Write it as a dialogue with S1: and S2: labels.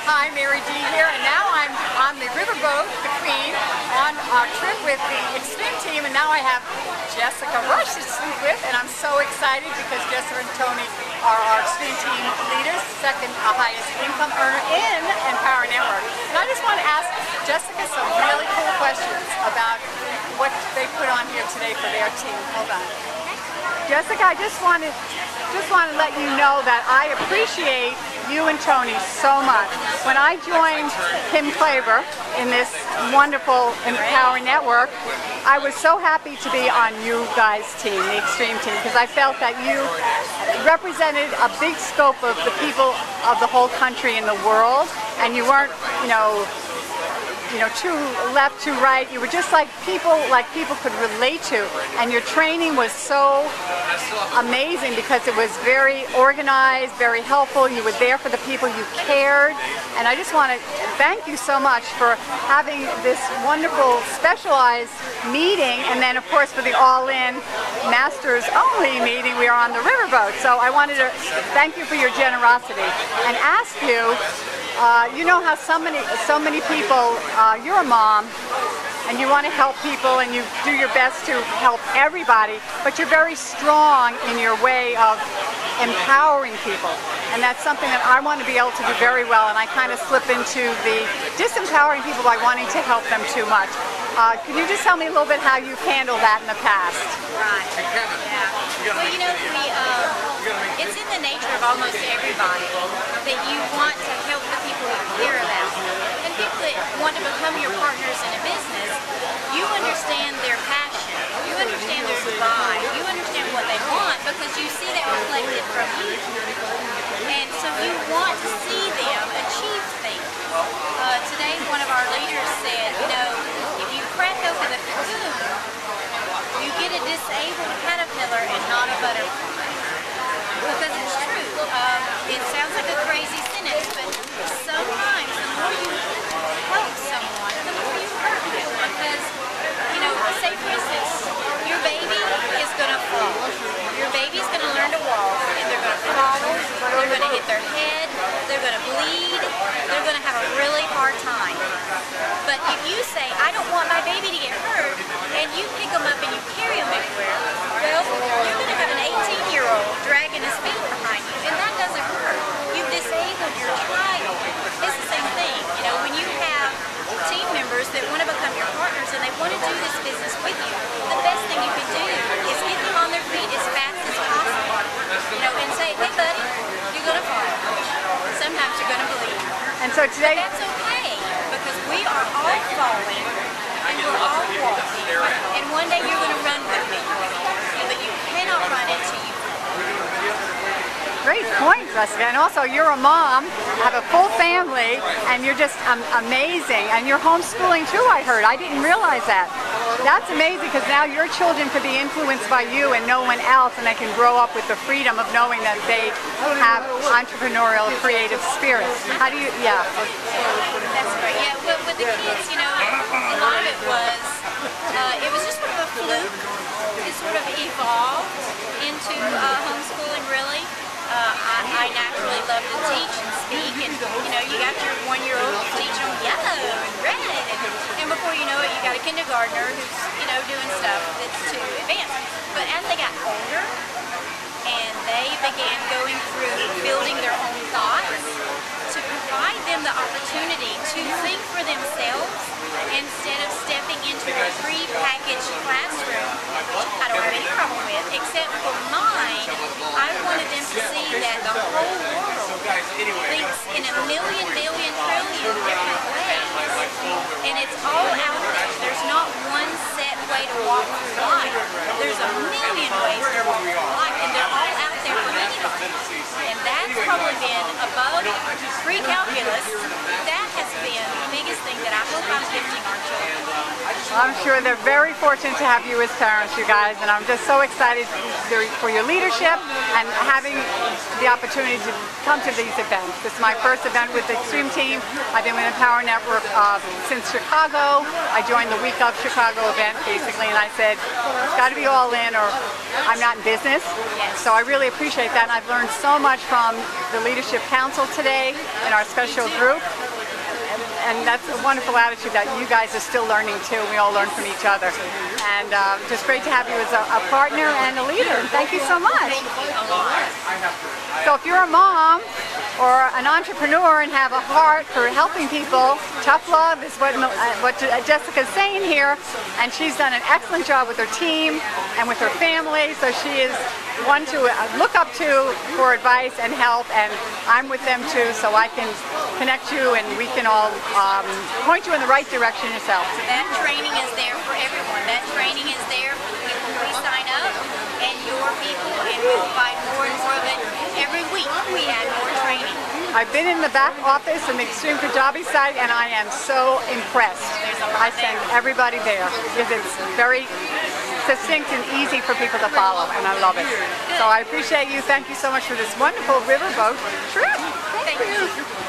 S1: Hi, Mary D here, and now I'm on the Riverboat Queen on our trip with the Extreme team, and now I have Jessica Rush to speak with, and I'm so excited because Jessica and Tony are our Extreme team leaders, second highest income earner in Empower Network. And I just want to ask Jessica some really cool questions about what they put on here today for their team. Hold on. Jessica, I just want to let you know that I appreciate you and Tony so much. When I joined Kim Klaver in this wonderful Empower Network, I was so happy to be on you guys' team, the Extreme team, because I felt that you represented a big scope of the people of the whole country and the world, and you weren't, too left, too right. You were just like people could relate to, and your training was so amazing because it was very organized, very helpful. You were there for the people, you cared, and I just want to thank you so much for having this wonderful specialized meeting, and then of course for the all-in masters only meeting we are on the riverboat. So I wanted to thank you for your generosity and ask you, you know how so many people, you're a mom and you want to help people and you do your best to help everybody, but you're very strong in your way of empowering people, and that's something that I want to be able to do very well, and I kind of slip into the disempowering people by wanting to help them too much. Can you just tell me a little bit how you've handled that in the past?
S2: Right. Yeah. Well, it's in the nature of almost everybody that you want to help the people you care about. And people that want to become your partners in a business, you understand their passion, you understand their drive, you understand what they want because you see that reflected from you. And so you want to see them achieve things. Today one of our leaders said, if you crack open the cocoon, you get a disabled caterpillar and not a butterfly. Because it's true. It sounds like a crazy sentence, but sometimes the more you help someone, the more you hurt them. Because, say for instance, your baby is going to fall. Your baby's going to learn to walk, and they're going to fall, they're going to hit their head, they're going to bleed, they're going to have a really hard time. But if you say, I don't want my baby to get hurt, and you pick them up and you carry them everywhere, well, you're going to have an 18-year-old dragging his feet behind you, and that doesn't hurt. You've disabled your child. It's the same thing. When you have team members that want to become your partners and they want to do this business with you, the best thing you can do is get them on their feet as fast as possible, and say, hey buddy, you're going to fall. Sometimes you're going to bleed.
S1: And so today,
S2: but that's okay, because we are all falling and we're all walking, and one day you're going to run with me, but you cannot run until you
S1: great point, Jessica. And also, you're a mom, have a full family, and you're just amazing. And you're homeschooling too, I heard. I didn't realize that. That's amazing because now your children could be influenced by you and no one else, and they can grow up with the freedom of knowing that they have entrepreneurial, creative spirits. How do you, yeah.
S2: That's great. Yeah, with the kids, a lot of it was just sort of a fluke. It sort of evolved into homeschooling, really. I naturally love to teach and speak, and you got your 1-year-old, you teach them yellow and red, and before you know it, you got a kindergartner who's doing stuff that's too advanced. But as they got older and they began going through building their own thoughts, to provide them the opportunity to think for themselves instead of stepping into a pre-packaged classroom, which I don't have any problem with, except for mine, I wanted them to see that the whole world thinks in a million, billion, trillion different ways, and it's all out there. There's not one set way to walk through life. There's a million ways to walk through life, and they're all out there for anybody. And that's probably been above pre-calculus. That has been the biggest thing that I hope I'm gifting our children.
S1: I'm sure they're very fortunate to have you as parents, you guys, and I'm just so excited for your leadership and having the opportunity to come to these events. This is my first event with the Extreme team. I've been with Empower Network since Chicago. I joined the week of Chicago event, basically, and I said, it's got to be all in or I'm not in business. So I really appreciate that, and I've learned so much from the Leadership Council today in our special group. and that's a wonderful attitude that you guys are still learning too. We all learn from each other. And just great to have you as a partner and a leader. Thank you so much. So if you're a mom or an entrepreneur and have a heart for helping people, tough love is what Jessica's saying here, and she's done an excellent job with her team and with her family, so she is one to look up to for advice and help, and I'm with them too, so I can connect you and we can all point you in the right direction yourself.
S2: That training is there for everyone. That training is there for the people who sign up and your people, and we provide more and more of it. Every week we add more training.
S1: I've been in the back office in the Extreme Kajabi site and I am so impressed. I send everybody there because it's very succinct and easy for people to follow, and I love it. So I appreciate you. Thank you so much for this wonderful riverboat trip. Thank you.